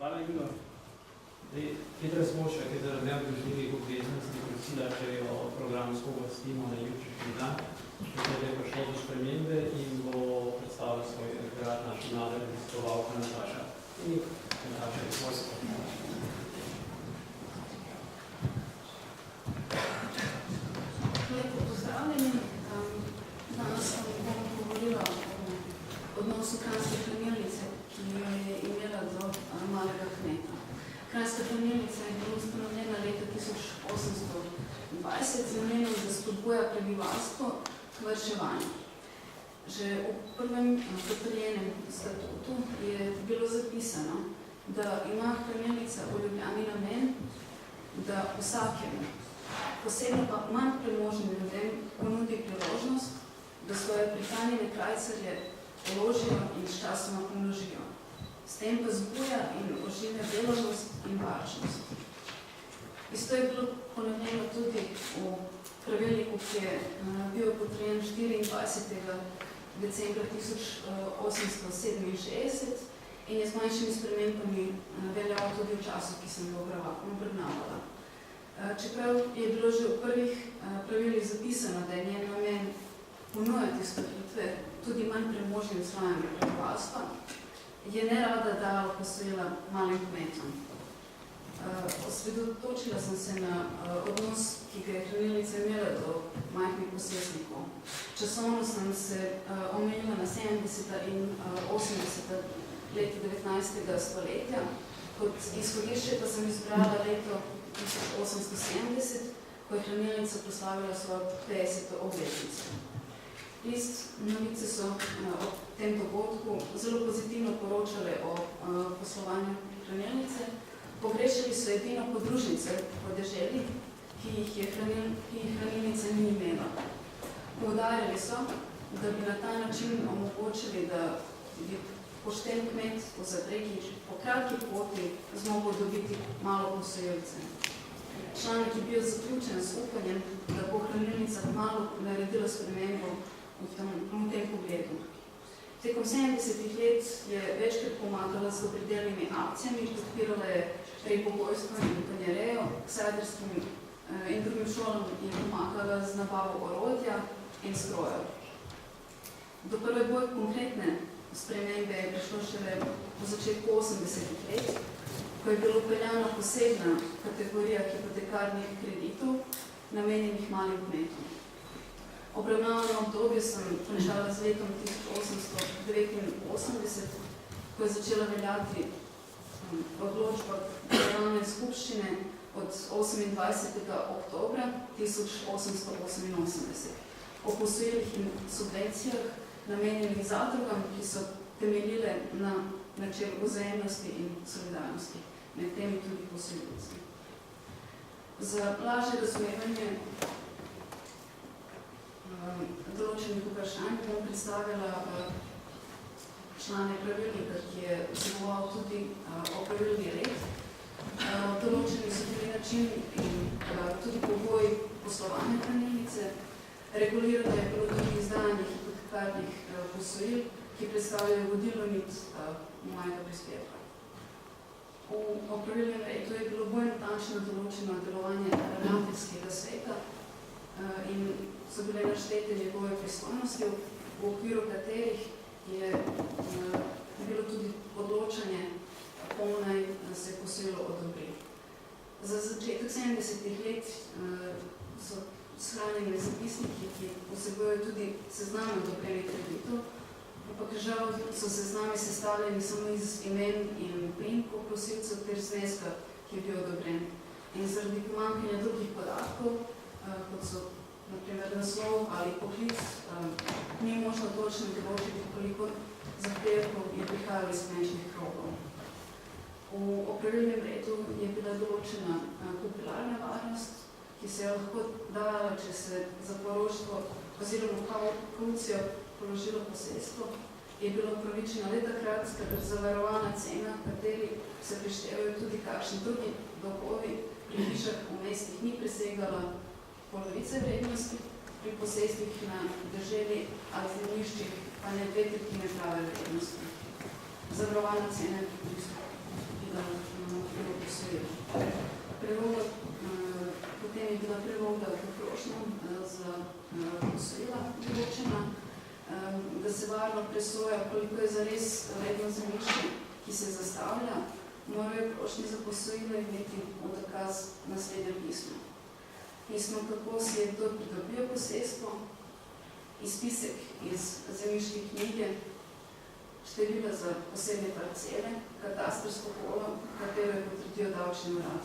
Hvala, Igor. Katere smo še, katere neodložljivih obveznosti prosila, če jo programsko uvrstimo na jutrišnji dan, katere je prišlo do spremembe in bo predstavila svoj referat naša mlada raziskovalka Nataša. In Nataša je svojsko. Lepo pozdravljeni. Danes bom govorila o odnosu Kranjske hranilnice, ki jo je imela do malega kmeta. Kranjska hranilnica je bila ustanovljena leta 1820 z namenom, da spodbuja prebivalstvo k varčevanju. Že v prvem potrjenem statutu je bilo zapisano, da ima hranilnica v Ljubljani namen, da vsakemu, posebno pa manj premožnim ljudem, ponudi priložnost, da svoje prihranjene krajcarje položijo in s časoma pomnožijo. S tem pa zbuja in oživlja delovnost in varčnost. Isto je bilo ponovljeno tudi v pravilniku, ki je bil potrjen 24. decembra 1867 in je z manjšimi spremembami veljal tudi v času, ki sem ga obravnavala. Čeprav je bilo že v prvih pravilih zapisano, da je njen namen ponujati storitve tudi manj premožnim slojem prebivalstva, je nerada dala posojila malim kmetom. Osredotočila sem se na odnos, ki ga je hranilnica imela do majhnih posestnikov. Časovno sem se omejila na 70. in 80. leta 19. stoletja. Kot izhodišče pa sem izbrala leto 1870, ko je hranilnica proslavila svojo 50. obletnico. List novice so o tem dogodku zelo pozitivno poročale o poslovanju hranilnice. Pogrešali so edino podružnice v deželi, ki jih hranilnica ni imela. Poudarjali so, da bi na ta način omogočili, da bi pošten kmet v Zadregi po kratki poti zmogel dobiti malo posojilce. Članek je bil zaključen z upanjem, da bo hranilnica malo naredila spremembo v tem pogledu. Tekom 70. let je večkrat pomagala z dobrodelnimi akcijami, podpirala je ribogojstvo in konjerejo, k sajderskim in drugim šolam je pomagala z nabavo orodja in strojev. Do prve bolj konkretne spremembe je prišlo šele v začetku 80. let, ko je bilo upeljana posebna kategorija hipotekarnih kreditov, namenjenih malim kmetom. Obravnavano obdobje sem končala z letom 1889, ko je začela veljati odločba Generalne skupščine od 28. oktobra 1888 o posojilih in subvencijah namenjenih zadrugam, ki so temeljile na načelu vzajemnosti in solidarnosti, med temi tudi posojilci. Za lažje razumevanje določenih vprašanj bom predstavila člane pravilnika, ki je vseboval tudi pravilni red. Določeni so bili način in tudi pogoji poslovanja hranilnice. Regulirano je bilo tudi izdajanje hipotekarnih posojil, ki predstavljajo vodilno nit mojega prispevka. V pravilnem redu je bilo bolj natančno določeno delovanje ravnateljskega sveta in so bile naštete njegove pristojnosti, v okviru katerih je bilo tudi odločanje, komu naj se posojilo odobri. Za začetek 70. let so shranjene zapisniki, ki vsebujejo tudi sezname odobrenih kreditov, ampak žal so seznami sestavljeni samo iz imen in priimkov prosilcev ter zneska, ki je bil odobren. In zaradi pomanjkanja drugih podatkov, kot so na primer naslov ali poklic, ni možno točno določiti, koliko zahtevkov je prihajalo iz finančnih krogov. V pravilnem redu je bila določena kupilarna varnost, ki se je lahko dala, če se za poroštvo oziroma kaucijo položilo posestvo, je bilo upravičeno le takrat, kadar zavarovana cena, kateri se prištevajo tudi kakšni drugi dolgovi pri hišah v mestih ni presegala polovice vrednosti, pri posestvih na deželi ali zemljiščih pa ne 2/3 prave vrednosti. Zavarovana cena je da bilo posojilo. Potem je bila preloga poprošnja za posojila določena, da se varno presoja, koliko je zares vredno zemljišče, ki se zastavlja, morajo prošnji za posojilo imeti odkaz naslednje pismo. Pismo, kako si je kdo pridobil posestvo, izpisek iz zemljiške knjige, števila za posebne parcele, katastrsko polo, katero je potrdil davčni urad.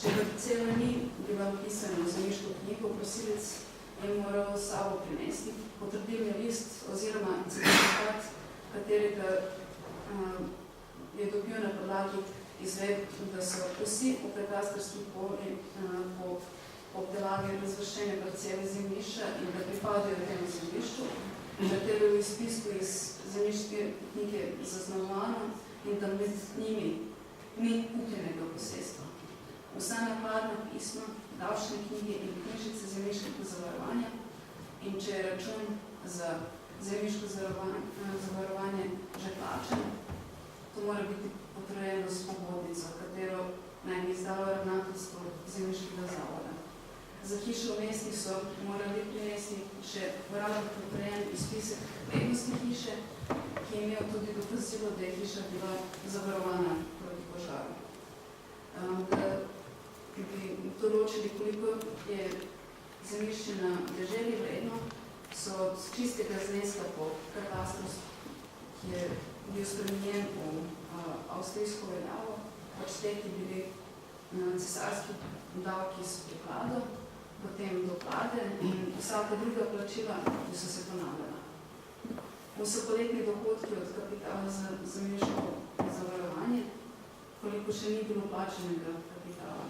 Če parcela ni bila vpisana v zemljiško knjigo, prosilec je moral s sabo prinesti potrdilni list oziroma certifikat, katerega je dobil na podlagi izvedb, da so vsi v katastrskih poli po obdelavi razvrščene parcele zemljišča in da pripadajo temu zemljišču, katero je v izpisku iz zemljiške knjige zaznamovano in da med njimi ni kupljenega posestva. Vsa nakladna pisma, davčne knjige in knjižice zemljiškega zavarovanja in če je račun za zemljiško zavarovanje že plačen, to mora biti potrojeno s pogodnico, katero naj bi izdalo ravnateljstvo zemljiškega zavoda. Za hišo v mestih so morali prinesti še uradno potrojen izpisek vrednosti hiše, ki je imel tudi dokazilo, da je hiša bila zavarovana proti požaru. Da bi določili, koliko je zemljišče na deželi vredno, so od čistega zneska po katastru, ki je bil spremenjen v avstrijsko veljavo, odšteti bili cesarski davki s priklado, potem doklade in vsaka druga plačila, ki so se ponavljala. Vsakoletni dohodki od kapitala za zemljiško zavarovanje, koliko še ni bilo plačenega kapitala.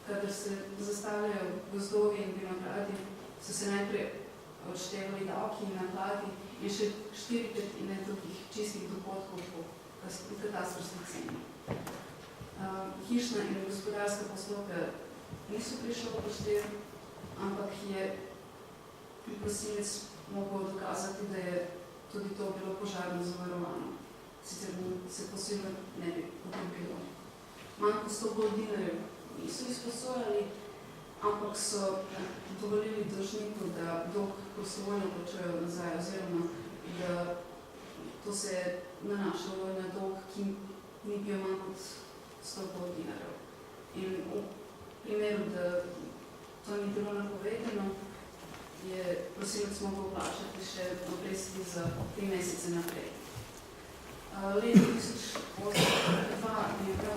Kadar se zastavljajo gozdovi in vinogradi, so se najprej odštevali davki in nakladi in še 4/5 drugih čistih dohodkov po katastrskih cenah. Hišna in gospodarska poslopja niso prišla v poštev, ampak je prosilec mogel dokazati, da je tudi to bilo požarno zavarovano. Sicer se posebno ne bi potrebilo. Manj kot 100 dinarjev niso izposojali, ampak so dovolili dolžniku, da dolg prostovoljno plačujejo nazaj, oziroma da to se je nanašalo na dolg, ki ni bil manj kot 100 dinarjev. In v primeru, da to ni bilo napovedano, je prosilec mogel plačati še obresti za 3 mesece naprej. Leta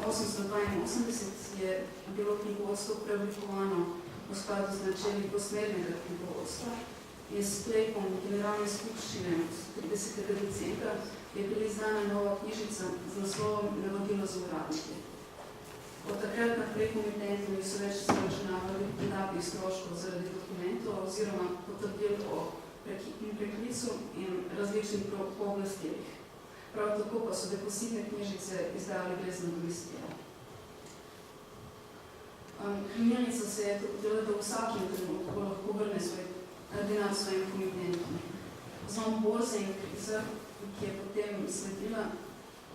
1882 je bilo knjigovodstvo preoblikovano v skladu z načeli posmernega knjigovodstva in s sklepom Generalne skupščine od 30. decembra je bila izdana nova knjižica z naslovom Navodilo za uradnike. Od takrat naprej komitenti niso več zaračunavali dodatnih stroškov zaradi dokumentov oziroma potrdil o preklicu in različnih pooblastilih. Prav tako pa so depozitne knjižice izdali brez nadomestila. Kriminalnica se je trudila, da v vsakem trenutku lahko vrne svoj denar svojim komitentom. Zlom borze in kriza, ki je potem sledila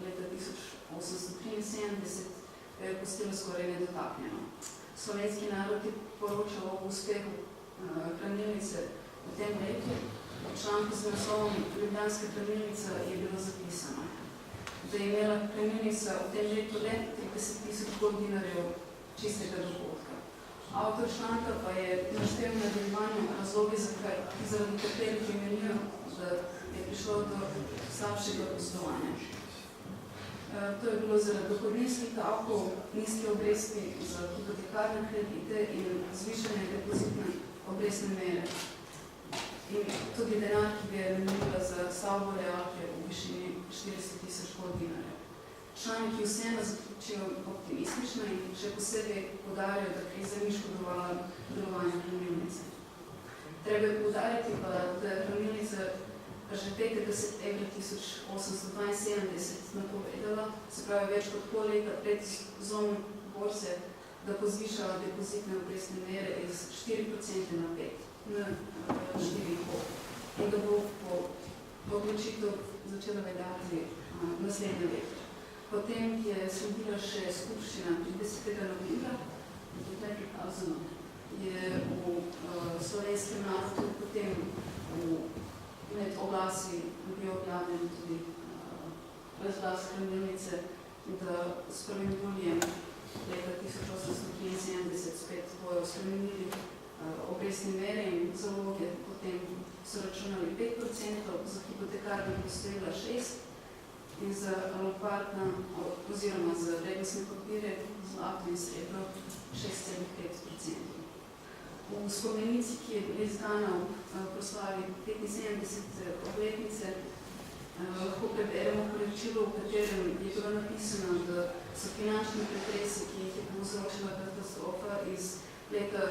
leta 1873, je postilo skoraj nedotaknjeno. Slovenski narod je poročal o uspehu hranilnice v tem letu. V članku z naslovom Ljubljanska hranilnica je bilo zapisano, da je imela hranilnica v tem letu le 30.000 dinarjev čistega dohodka. Avtor članka pa je naštel v nadaljevanju razloge, zaradi katerih je menil, da je prišlo do slabšega poslovanja. To je bilo zaradi dohodninskih davkov, nizke obresti za hipotekarne kredite in zvišanje depozitne obrestne mere. In tudi denar, ki bi je namenila za stavbo realke v višini 400.000 dinarjev. Članek je vseeno zaključil optimistično in še posebej poudarjajo, da gre za neškodovalo delovanje hranilnice. Treba je poudariti pa, da je hranilnica že 5. septembra 1872 napovedala, se pravi več kot pol leta pred zlomom borze, da bo zvišala depozitne obrestne mere iz 4% na 5%. Na 4,5 in da bo po odločitev začela veljati naslednje leto. Potem je sledila še skupščina 30. novembra, tukaj prikazano je v slovenskem narodu potem med oglasi bil objavljen tudi razglas hranilnice, da s 1. julijem leta 1873 spet bojo spremenili obrestne mere in zaloge, potem so računali 5%, za hipotekarne postojila 6% in za lopartna oziroma za vrednostne papire, zlato in srebro 6,5%. V spomenici, ki je bila izdana v proslavi 75. obletnice, lahko preberemo poročilo, v katerem je bilo napisano, da so finančni pretresi, ki jih je povzročila katastrofa iz leta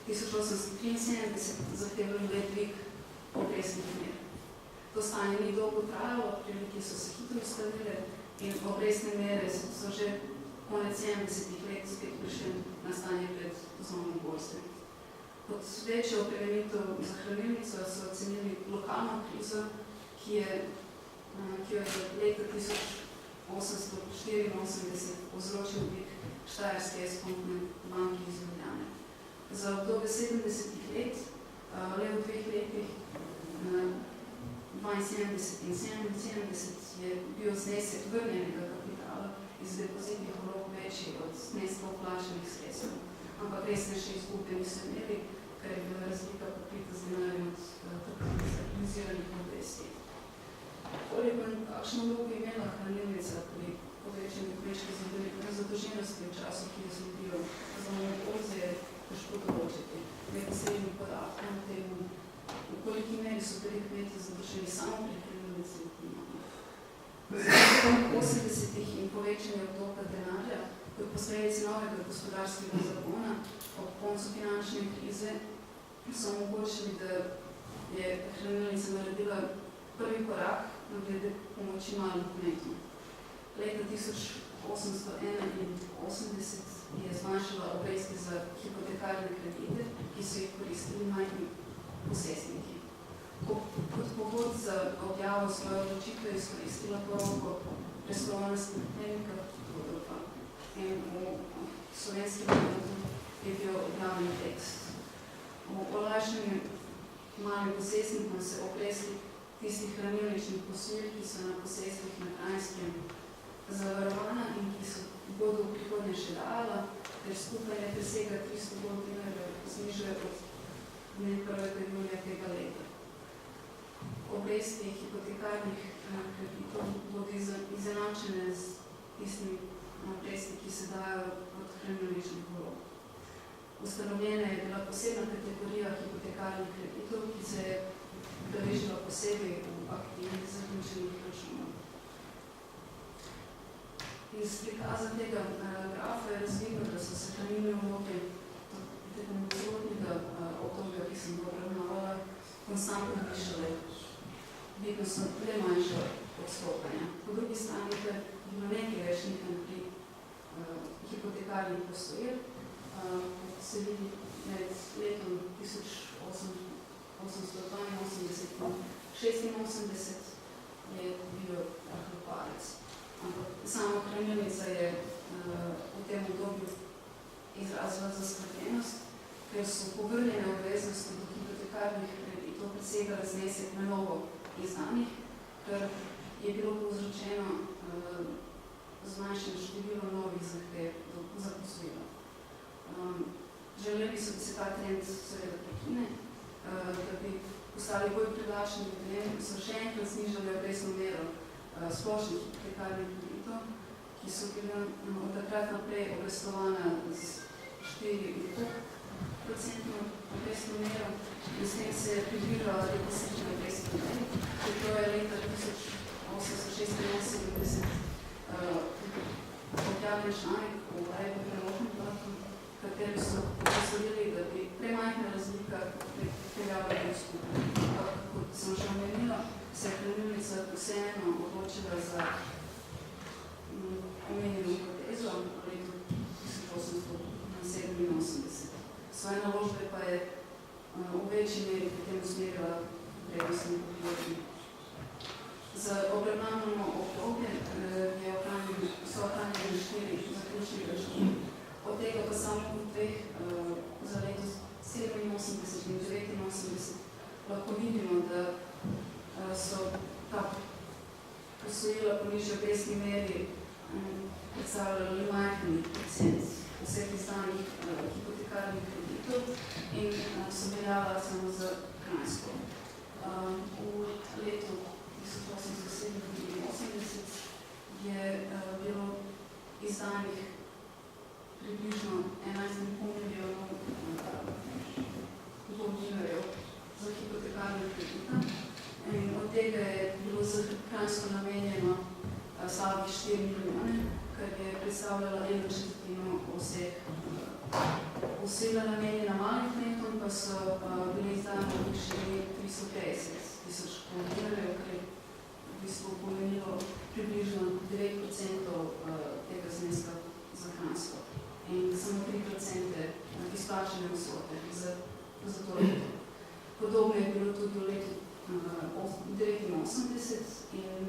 1873 zahtevali le dvig obrestnih mer. To stanje ni dolgo trajalo, prilike so se hitro ustavile in obrestne mere so že konec 70-ih let spet prišli na stanje pred poslovno borzo. Kot večjo prevenitev za hranilnico so ocenili lokalno krizo, ki jo je leta 1884 povzročil dvig Štajerske eskontne banke iz Ljubljane. Za obdobje 70-ih let, le v 2 letih, 72 in 77, je bil znesek vrnjenega kapitala iz depozitnih vlog večji od zneska vplačanih sredstev, ampak resnejše izgube niso imeli, ker je bila razlika pokrita z denarjem od kapitaliziranih obresti. Koliko in kakšno vlogo je imela hranilnica pri povečanju kmečke zadolženosti v času, ki je sledil za monopolze, je težko določiti. Nekaj srednjih podatkov na temu, v koliki meri so bili kmeti zadolženi samo pri hranilnici. V 80-ih in povečanju obtoka denarja, kot posledici novega gospodarskega zakona, ob koncu finančne krize, so omogočili, da je hranilnica naredila prvi korak na glede pomoči malim kmetom. Leta 1881 je zmanjšala obresti za hipotekarne kredite, ki so jih koristili majhni posestniki. Kot povod za objavo svoje odločitve je izkoristila prvo preslovo naslednika Rudolfa. In v slovenskem narodu je bil objavljen tekst. V olajšanju malim posestnikom se obresti tistih hranilničnih posojil, ki so na posestvih na Kranjskem zavarovana in ki so bodo v prihodnje še dala, ter skupaj ne presega 300 gold dinarjev znižuje od dne 1. julija tega leta. Obresti hipotekarnih kreditov bodo izenačene z tistimi obresti, ki se dajo od hranilničnih vlog. Ustanovljena je bila posebna kategorija hipotekarnih kreditov, ki se je beležila posebej v aktivnih zaključenih računov. Iz prikaza tega grafa je razvidno, da so se hranilne vloge tekom celotnega obdobja, ki sem ga obravnavala, konstantno višale. Vidno so le manjše odstopanja. Po drugi strani pa je bilo nekaj več nihanj pri hipotekarnih posojil. Se vidi med letom 1882 in 86 je bil rahloparec. Ampak sama hranilnica je v tem obdobju izrazila zaskrbljenost, ker so povrljene obveznosti do hipotekarnih kreditov presegale znesek na novo izdanih, ker je bilo povzročeno zmanjšeno število novih zahtev za posojilo. Želeli so, da se ta trend seveda prekine, da bi postali bolj privlačni ljudem, so še enkrat znižali obrestno mero splošnih hipotekarnih kreditov, ki so bili od takrat naprej obrestovana z 4,5% obrestno mero in s tem se je približala depositna obrestna mera, čeprav je leta 1886 objavljen članek v Ajbo preložnem platku, v kateri so upozorili, da bi premajhna razlika pripeljala do skupaj. Ampak, kot sem že omenila, se je hranilnica vseeno odločila za omenjeno hipotezo v letu 1887. Svoje naložbe pa je v večji meri potem usmerila vrednostne papirje. Za obravnavano obdobje so ohranjene 4 zaključnih računi, od tega pa samo v 2 za leto 87 in 89 lahko vidimo, da so ta posojila po nižji obrestni meri predstavljali majhni procent vseh izdanih hipotekarnih kreditov in so veljala samo za Kranjsko. V letu 1887 je bilo izdanih približno 11,5 milijonov dolarjev za hipotekarne kredite. In od tega je bilo za Kranjsko namenjeno slabih 4 milijone, kar je predstavljala 1/4 vseh posojila namenjena malih kmetom, pa so bili izdani višini 350,000 dolarjev, kar je v bistvu pomenilo približno 9% tega zneska za Kranjsko in samo 3% izplačene vsote za to leto. Podobno je bilo tudi v letu 1989 in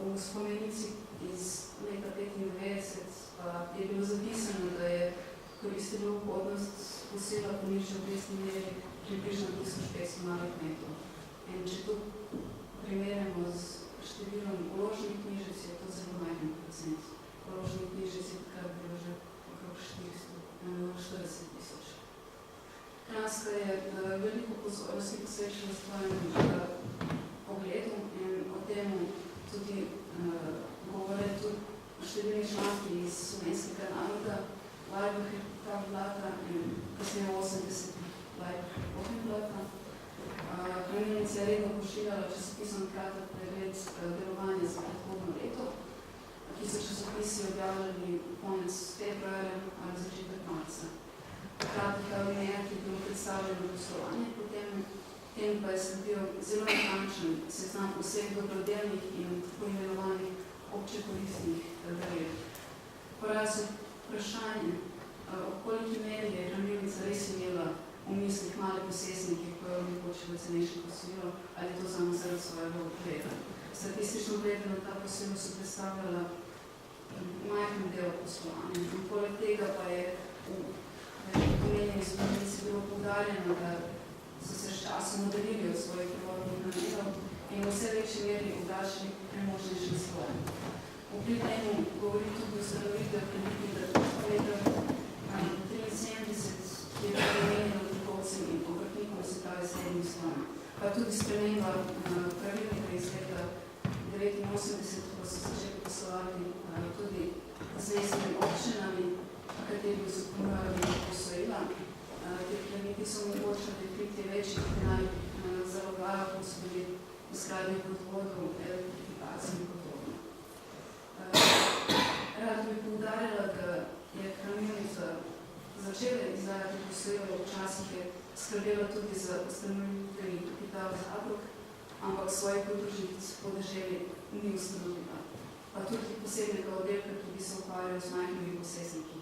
v spomenici iz leta 1995 je bilo zapisano, da je koristilo ugodnost posojila po nižji obrestni meri približno 1500 malih kmetov. In če to primerjamo z številom vložnih knjižic, je to zelo majhen procent. Vložnih knjižic je takrat bilo že okrog 40,000. Kranjska je veliko pozornosti posvečala svojemu pogledu in o tem tudi govore tudi številni članki iz slovenskega naroda, Lajbah Blata in kasneje 80 Lajbah Blata. Hranilnica je redno pošiljala časopisom kratek pregled delovanja za predhodno leto, ki so časopisi objavljali konec februarja ali začetek marca. Kratka alineja, ki je bilo predstavljeno poslovanje, potem pa je sledil zelo natančen seznam vseh dobrodelnih in tako imenovanih občekoristnih daril. Poraja se vprašanje, v koliki meri je hranilnica res imela v mislih male posestnike, ko je omogočila cenejše posojilo, ali to samo zaradi svojega ogleda. Statistično gledano ta posojilo so predstavljala majhen del poslovanja. In poleg tega pa je v omenjeni zgodnici bilo poudarjeno, da so se s časom oddaljili od svojih prvodnih namenov in v vse večji meri obračali premožnejšim slojem. V prid temu govori tudi ustanovitev kreditnega leta 1973, ki je bilo namenjeno trgovcem in obrtnikom, se pravi srednjim slojem. Pa tudi sprememba pravilnika iz leta 1989, ko so začeli poslovati tudi z mestnimi občinami, kateri so ponujali posojila. Te krediti so omogočali priti večjih denarnih zalogajev, kot so bili izgradnje vodovodov, elektrifikacije in podobno. Rada bi poudarjala, da je hranilnica začela izdajati posojilo, včasih je skrbela tudi za ustanovitveni kapital zadrug, ampak svojih podružnic po deželi ni ustanovila. Pa tudi posebnega oddelka, ki bi se ukvarjal z majhnimi posestniki.